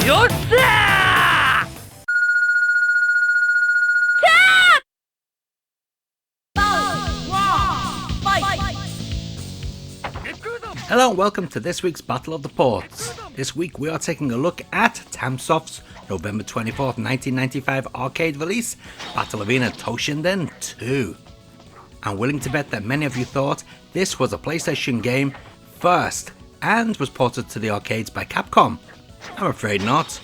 よっしゃHello and welcome to this week's Battle of the Ports. This week we are taking a look at Tamsoft's November 24th, 1995 arcade release, Battle Arena Toshinden 2. I'm willing to bet that many of you thought this was a PlayStation game first and was ported to the arcades by Capcom. I'm afraid not.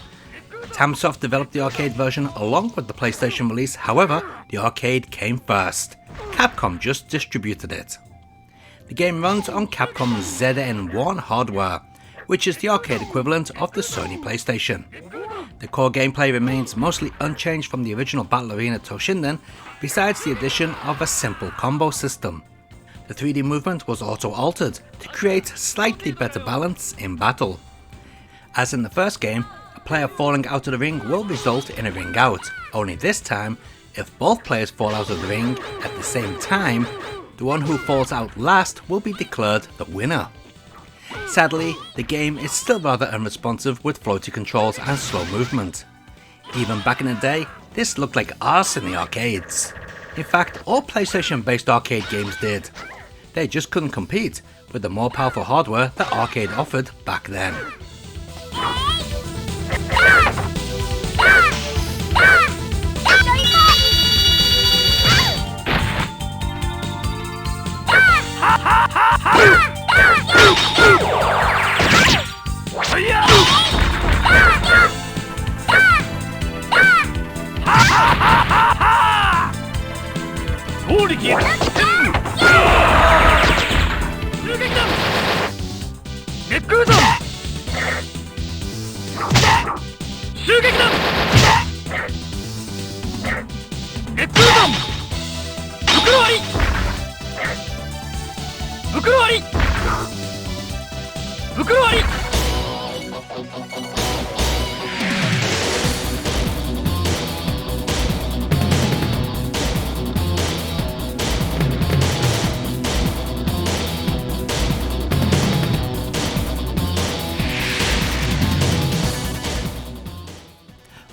Tamsoft developed the arcade version along with the PlayStation release, however, the arcade came first. Capcom just distributed it. The game runs on Capcom's ZN1 hardware, which is the arcade equivalent of the Sony PlayStation. The core gameplay remains mostly unchanged from the original Battle Arena Toshinden, besides the addition of a simple combo system. The 3D movement was also altered to create slightly better balance in battle. As in the first game, a player falling out of the ring will result in a ring out, only this time, if both players fall out of the ring at the same time, the one who falls out last will be declared the winner. Sadly, the game is still rather unresponsive with floaty controls and slow movement. Even back in the day, this looked like arse in the arcades. In fact, all PlayStation based arcade games did. They just couldn't compete with the more powerful hardware that arcade offered back then.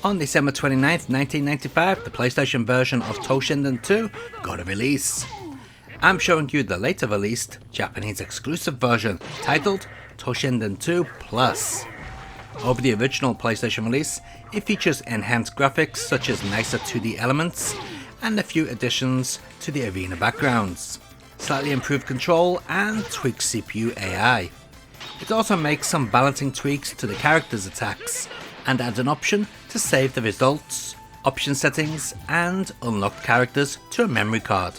On December 29th, 1995, the PlayStation version of Toshinden 2 got a release. I'm showing you the later released Japanese exclusive version titled Toshinden 2 Plus. Over the original PlayStation release, it features enhanced graphics such as nicer 2D elements and a few additions to the arena backgrounds, slightly improved control and tweaked CPU AI. It also makes some balancing tweaks to the characters' attacks and adds an option to save the results, option settings and unlocked characters to a memory card.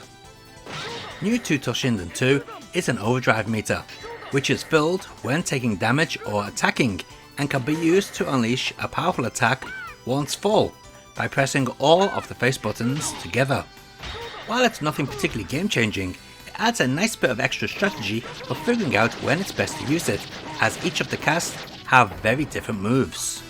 New to Toshinden 2 is an overdrive meter, which is filled when taking damage or attacking and can be used to unleash a powerful attack once full by pressing all of the face buttons together. While it's nothing particularly game changing, it adds a nice bit of extra strategy for figuring out when it's best to use it, as each of the casts have very different moves.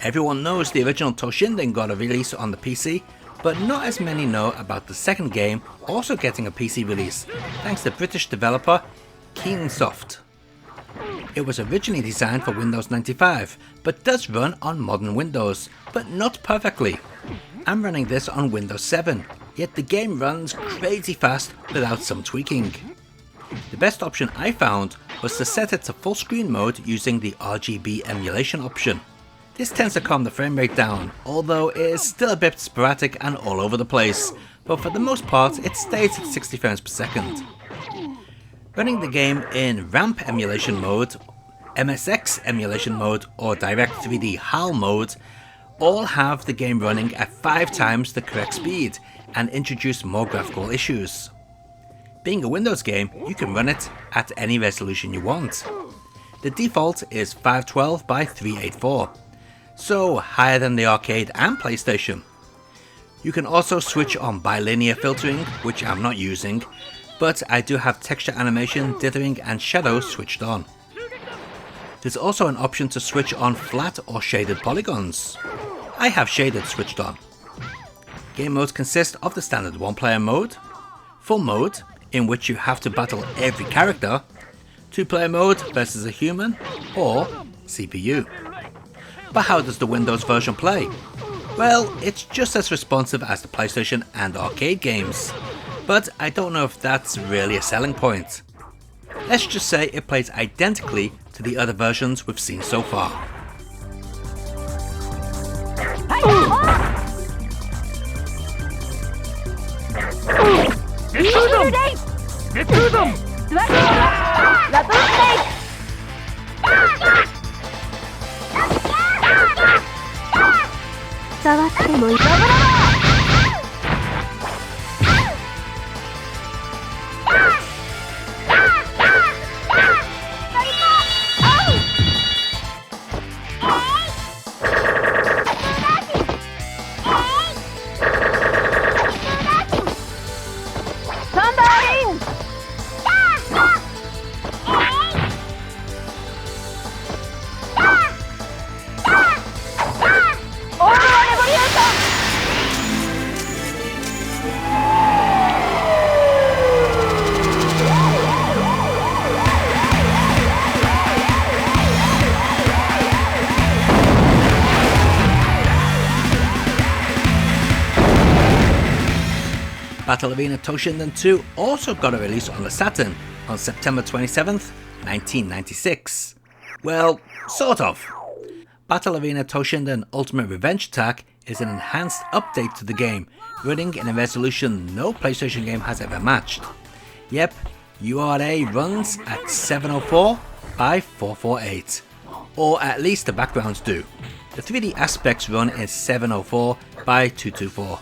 Everyone knows the original Toshinden got a release on the PC, but not as many know about the second game also getting a PC release, thanks to British developer Keensoft. It was originally designed for Windows 95, but does run on modern Windows, but not perfectly. I'm running this on Windows 7, yet the game runs crazy fast without some tweaking. The best option I found was to set it to full screen mode using the RGB emulation option. This tends to calm the frame rate down, although it is still a bit sporadic and all over the place, but for the most part it stays at 60 frames per second. Running the game in ramp emulation mode, MSX emulation mode or Direct3D HAL mode all have the game running at 5 times the correct speed and introduce more graphical issues. Being a Windows game, you can run it at any resolution you want. The default is 512 by 384, so higher than the arcade and PlayStation. You can also switch on bilinear filtering, which I'm not using, but I do have texture animation, dithering and shadow switched on. There's also an option to switch on flat or shaded polygons. I have shaded switched on. Game modes consist of the standard 1-player mode, full mode, in which you have to battle every character, 2-player mode versus a human, or CPU. But how does the Windows version play? Well, it's just as responsive as the PlayStation and arcade games, but I don't know if that's really a selling point. Let's just say it plays identically to the other versions we've seen so far. Get to them! Get to them! Battle Arena Toshinden 2 also got a release on the Saturn on September 27th, 1996. Well, sort of. Battle Arena Toshinden Ultimate Revenge Attack is an enhanced update to the game, running in a resolution no PlayStation game has ever matched. Yep, URA runs at 704 by 448, or at least the backgrounds do. The 3D aspects run in 704 by 224.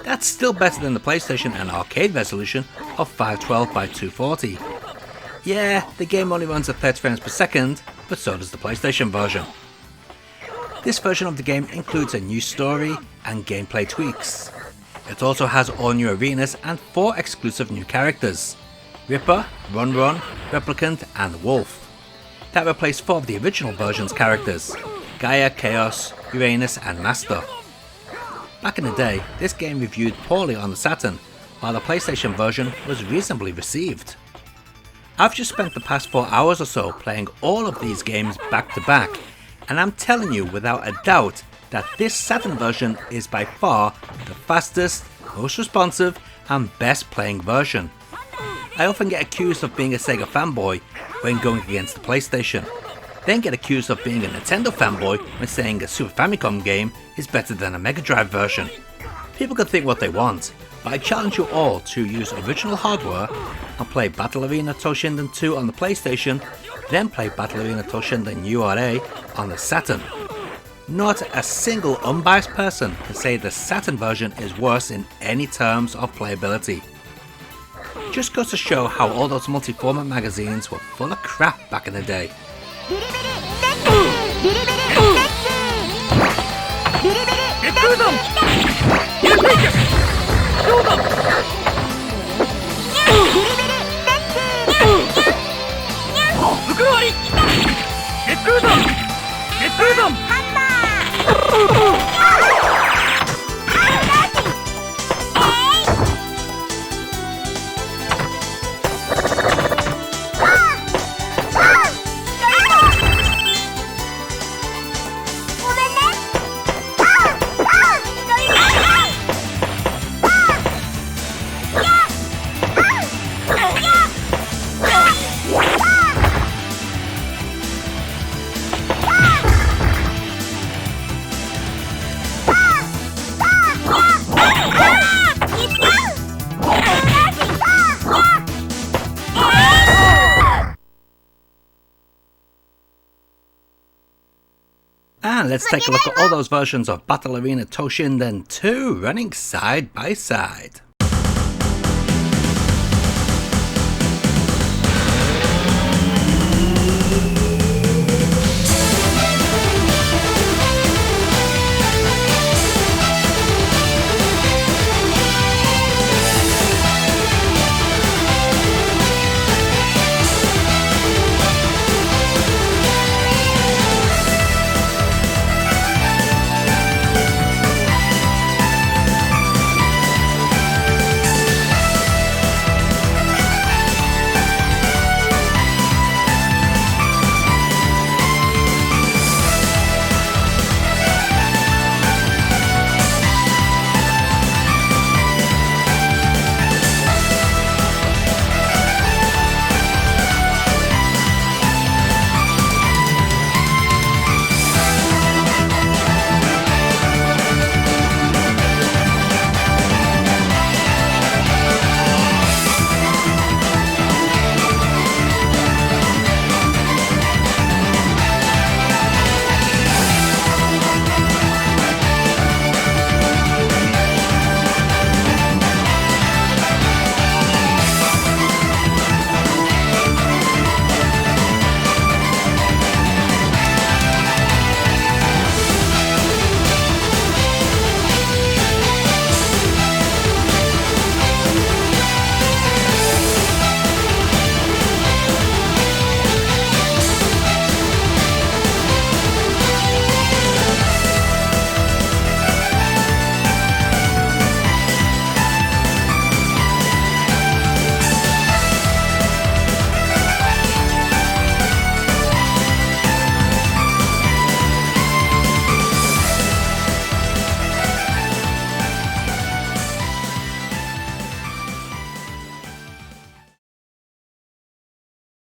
That's still better than the PlayStation and arcade resolution of 512 by 240. Yeah, the game only runs at 30 frames per second, but so does the PlayStation version. This version of the game includes a new story and gameplay tweaks. It also has all new arenas and 4 exclusive new characters: Ripper, Run-Run, Replicant and Wolf. That replaced 4 of the original version's characters: Gaia, Chaos, Uranus and Master. Back in the day, this game reviewed poorly on the Saturn, while the PlayStation version was reasonably received. I've just spent the past 4 hours or so playing all of these games back to back, and I'm telling you without a doubt that this Saturn version is by far the fastest, most responsive and best playing version. I often get accused of being a Sega fanboy when going against the PlayStation, then get accused of being a Nintendo fanboy when saying a Super Famicom game is better than a Mega Drive version. People can think what they want, but I challenge you all to use original hardware and play Battle Arena Toshinden 2 on the PlayStation, then play Battle Arena Toshinden URA on the Saturn. Not a single unbiased person can say the Saturn version is worse in any terms of playability. Just goes to show how all those multi-format magazines were full of crap back in the day. Get to them! You take it! Show them! Fukuruari! Get to them! Get to them! And let's take a look at all those versions of Battle Arena Toshinden 2 running side by side.